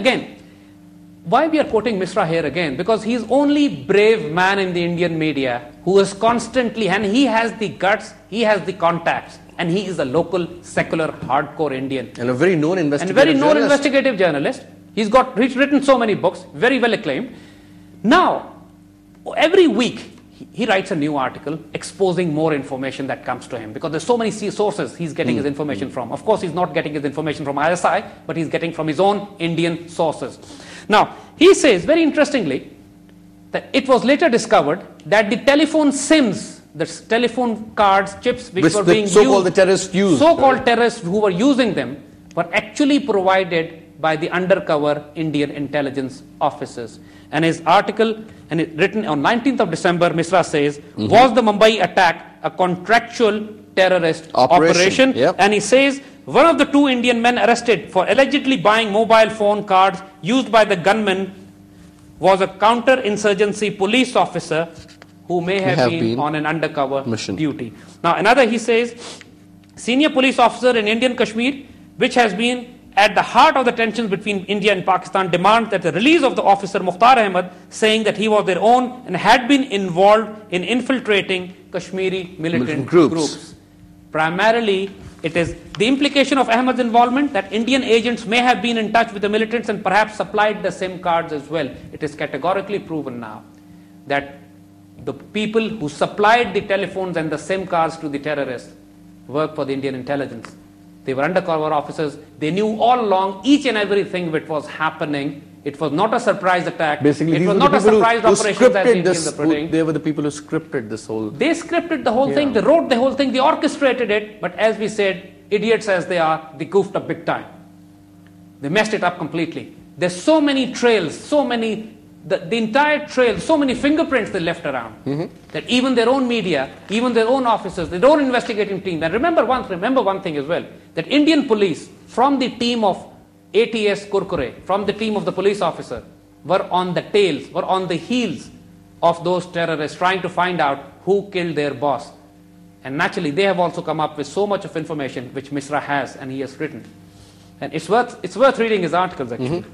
again, why we are quoting Misra here again? Because he is only brave man in the Indian media who is constantly, and he has the guts, he has the contacts, and he is a local, secular, hardcore Indian. And a very known investigative journalist. He's written so many books, very well acclaimed. Now, every week, he writes a new article exposing more information that comes to him, because there's so many sources he's getting his information from. Of course, he's not getting his information from ISI, but he's getting from his own Indian sources. Now, he says, very interestingly, that it was later discovered that the telephone SIMs, the telephone cards, chips which were being used, so-called terrorists who were using them, were actually provided by the undercover Indian intelligence officers. And his article, and it written on 19th of December, Misra says, was the Mumbai attack a contractual terrorist operation? Yep. And he says, one of the two Indian men arrested for allegedly buying mobile phone cards used by the gunman was a counter-insurgency police officer who may have been on an undercover mission duty. Now, another, he says, senior police officer in Indian Kashmir, which has been at the heart of the tensions between India and Pakistan, demands that the release of the officer Mukhtar Ahmed, saying that he was their own and had been involved in infiltrating Kashmiri militant groups. Primarily, it is the implication of Ahmed's involvement that Indian agents may have been in touch with the militants and perhaps supplied the SIM cards as well. It is categorically proven now that the people who supplied the telephones and the SIM cards to the terrorists worked for the Indian intelligence. They were undercover officers. They knew all along each and everything which was happening. It was not a surprise attack. Basically, it was not a surprise operation that the Indians are putting. They were the people who scripted this whole... They scripted the whole thing. They wrote the whole thing. They orchestrated it. But as we said, idiots as they are, they goofed up big time. They messed it up completely. There's so many trails, so many... The entire trail, so many fingerprints they left around, that even their own media, even their own officers, their own investigating team. And remember one thing as well, that Indian police, from the team of ATS Kurkure, from the team of the police officer, were on the tails, were on the heels of those terrorists, trying to find out who killed their boss. And naturally, they have also come up with so much of information which Misra has and he has written. And it's worth reading his articles, actually.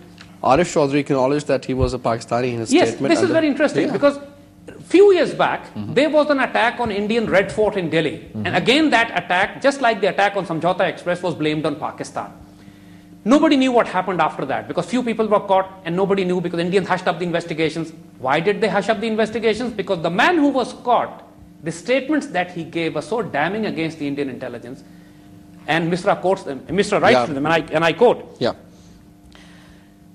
Arif Chaudhry acknowledged that he was a Pakistani in his statement. Yes, this is very interesting because a few years back, there was an attack on Indian Red Fort in Delhi. And again, that attack, just like the attack on Samjhauta Express, was blamed on Pakistan. Nobody knew what happened after that because few people were caught and nobody knew because Indians hushed up the investigations. Why did they hush up the investigations? Because the man who was caught, the statements that he gave were so damning against the Indian intelligence. And Misra quotes them, Misra writes to them, and I quote.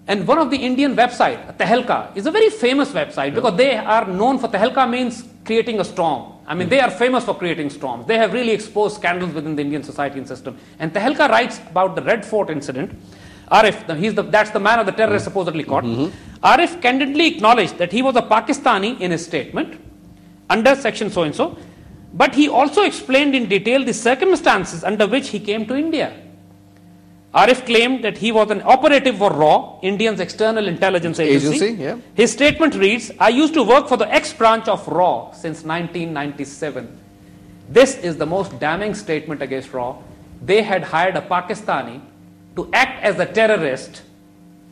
And one of the Indian website, Tehelka, is a very famous website because they are known for, Tehelka means creating a storm. I mean, they are famous for creating storms. They have really exposed scandals within the Indian society and system. And Tehelka writes about the Red Fort incident. Arif, that's the man of the terrorist supposedly caught. Arif candidly acknowledged that he was a Pakistani in his statement under section so-and-so. But he also explained in detail the circumstances under which he came to India. Arif claimed that he was an operative for RAW, India's external intelligence agency. His statement reads, I used to work for the X-branch of RAW since 1997. This is the most damning statement against RAW. They had hired a Pakistani to act as a terrorist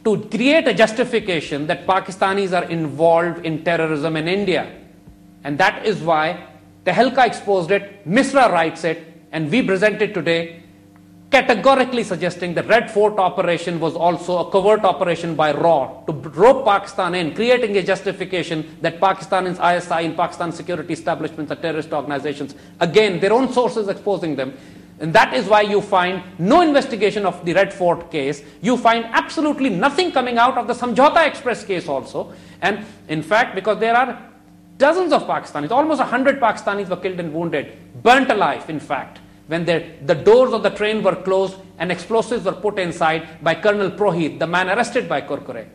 to create a justification that Pakistanis are involved in terrorism in India. And that is why Tehelka exposed it, Misra writes it, and we present it today, categorically suggesting the Red Fort operation was also a covert operation by RAW to rope Pakistan in, creating a justification that Pakistan's ISI and Pakistan security establishments are terrorist organizations. Again, their own sources exposing them. And that is why you find no investigation of the Red Fort case. You find absolutely nothing coming out of the Samjhauta Express case also. And in fact, because there are dozens of Pakistanis, almost 100 Pakistanis were killed and wounded, burnt alive, in fact, when the doors of the train were closed and explosives were put inside by Colonel Prohit, the man arrested by Kurkure.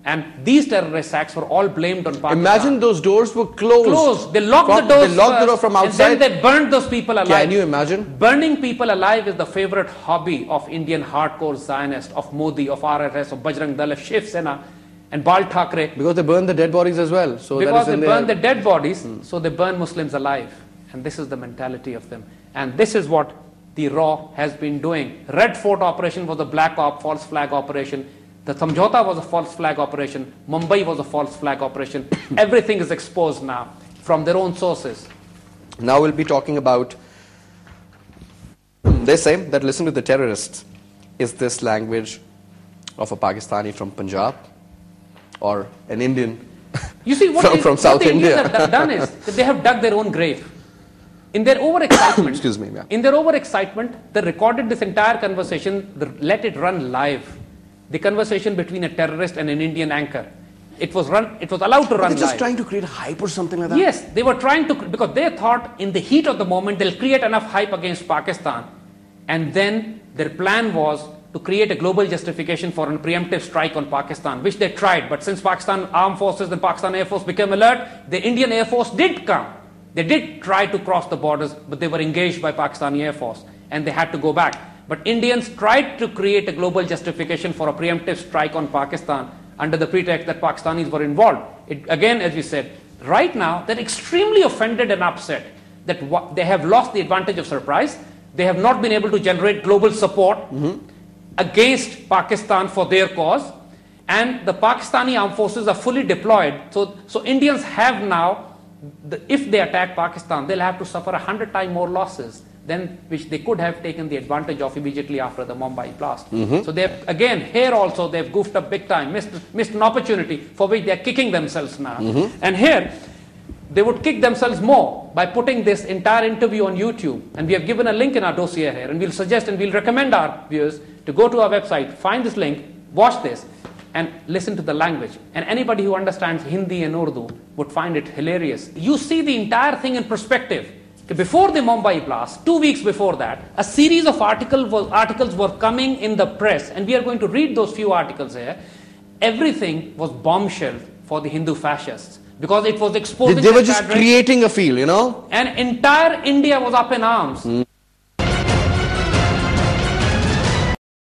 And these terrorist acts were all blamed on Pakistan. Imagine those doors were closed. They locked the doors They locked the door from outside. And then they burned those people alive. Can you imagine? Burning people alive is the favorite hobby of Indian hardcore Zionists, of Modi, of RSS, of Bajrang Dal, of Shiv Sena, and Bal Thackeray. Because they burn the dead bodies as well. So because they burn the dead bodies, so they burn Muslims alive. And this is the mentality of them. And this is what the RAW has been doing. Red Fort operation was a black op, false flag operation. The Samjhauta was a false flag operation. Mumbai was a false flag operation. Everything is exposed now from their own sources. Now we'll be talking about, they say that listen to the terrorists is this language of a Pakistani from Punjab or an Indian you see, from South India. What the Indians have done is that they have dug their own grave. In their overexcitement, excuse me, yeah. In their overexcitement, they recorded this entire conversation, let it run live. The conversation between a terrorist and an Indian anchor. It was allowed to run live. They're just trying to create a hype or something like that? Yes, they were trying to, because they thought in the heat of the moment they'll create enough hype against Pakistan. And then their plan was to create a global justification for a preemptive strike on Pakistan, which they tried. But since Pakistan Armed Forces and Pakistan Air Force became alert, the Indian Air Force did come. They did try to cross the borders, but they were engaged by Pakistani Air Force, and they had to go back. But Indians tried to create a global justification for a preemptive strike on Pakistan under the pretext that Pakistanis were involved. Again, as we said, right now, they're extremely offended and upset that they have lost the advantage of surprise. They have not been able to generate global support against Pakistan for their cause. And the Pakistani armed forces are fully deployed. So Indians have now, if they attack Pakistan, they'll have to suffer 100 times more losses than which they could have taken the advantage of immediately after the Mumbai blast. So they've, again, here also, they've goofed up big time, missed an opportunity for which they're kicking themselves now. And here, they would kick themselves more by putting this entire interview on YouTube. And we have given a link in our dossier here, and we'll suggest and we'll recommend our viewers to go to our website, find this link, watch this, and listen to the language. And anybody who understands Hindi and Urdu would find it hilarious. You see the entire thing in perspective. Before the Mumbai blast, 2 weeks before that, a series of articles were coming in the press, and we are going to read those few articles here. Everything was bombshell for the Hindu fascists, because it was exposing they were just creating a feel, you know? And entire India was up in arms.